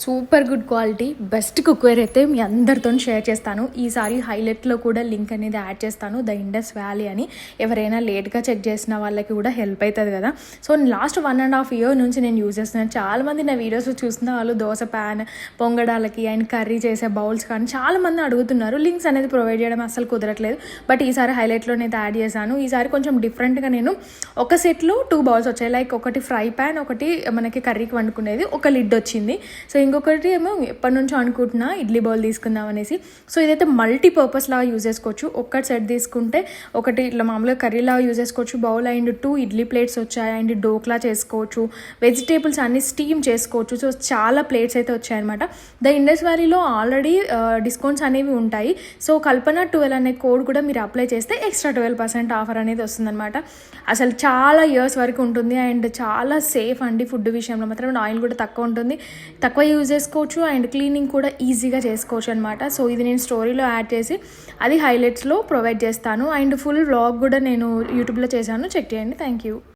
Super good quality best cookware అయితే మీ అందరితో share చేస్తాను. ఈసారి హైలైట్లో కూడా లింక్ అనేది యాడ్ చేస్తాను, ద ఇండస్ వ్యాలీ అని. ఎవరైనా లేట్గా చెక్ చేసిన వాళ్ళకి కూడా హెల్ప్ అవుతుంది కదా. సో లాస్ట్ 1.5 year నుంచి నేను యూజ్ చేస్తున్నాను. చాలామంది నా వీడియోస్ చూస్తున్న వాళ్ళు దోశ ప్యాన్, పొంగడాలకి అండ్ కర్రీ చేసే బౌల్స్ కానీ చాలామంది అడుగుతున్నారు. లింక్స్ అనేది ప్రొవైడ్ చేయడం అసలు కుదరట్లేదు. బట్ ఈసారి హైలైట్లో నేను యాడ్ చేశాను. ఈసారి కొంచెం డిఫరెంట్గా నేను ఒక సెట్లో 2 బౌల్స్ వచ్చాయి. లైక్ ఒకటి ఫ్రై ప్యాన్, ఒకటి మనకి కర్రీకి వండుకునేది, ఒక లిడ్ వచ్చింది. సో ఇంకొకటి ఏమో ఎప్పటి నుంచో అనుకుంటున్నా ఇడ్లీ బౌల్ తీసుకుందాం అనేసి. సో ఇదైతే మల్టీపర్పస్ లాగా యూజ్ చేసుకోవచ్చు. ఒక్కటి సెట్ తీసుకుంటే ఒకటి ఇట్లా మామూలుగా కర్రీ లాగా యూజ్ చేసుకోవచ్చు బౌల్, అండ్ 2 ఇడ్లీ ప్లేట్స్ వచ్చాయి, అండ్ డోక్లా చేసుకోవచ్చు, వెజిటేబుల్స్ అన్ని స్టీమ్ చేసుకోవచ్చు. సో చాలా ప్లేట్స్ అయితే వచ్చాయన్నమాట. ద ఇండస్ వ్యాలీలో ఆల్రెడీ డిస్కౌంట్స్ అనేవి ఉంటాయి. సో కల్పన 12 అనే కోడ్ కూడా మీరు అప్లై చేస్తే ఎక్స్ట్రా 12% ఆఫర్ అనేది వస్తుందన్నమాట. అసలు చాలా ఇయర్స్ వరకు ఉంటుంది అండ్ చాలా సేఫ్ అండి. ఫుడ్ విషయంలో మాత్రం ఆయిల్ కూడా తక్కువ ఉంటుంది, తక్కువ యూజ్ చేసుకోవచ్చు, అండ్ క్లీనింగ్ కూడా ఈజీగా చేసుకోవచ్చు అనమాట. సో ఇది నేను స్టోరీలో యాడ్ చేసి అది హైలైట్స్లో ప్రొవైడ్ చేస్తాను, అండ్ ఫుల్ వ్లాగ్ కూడా నేను యూట్యూబ్లో చేశాను, చెక్ చేయండి. Thank you.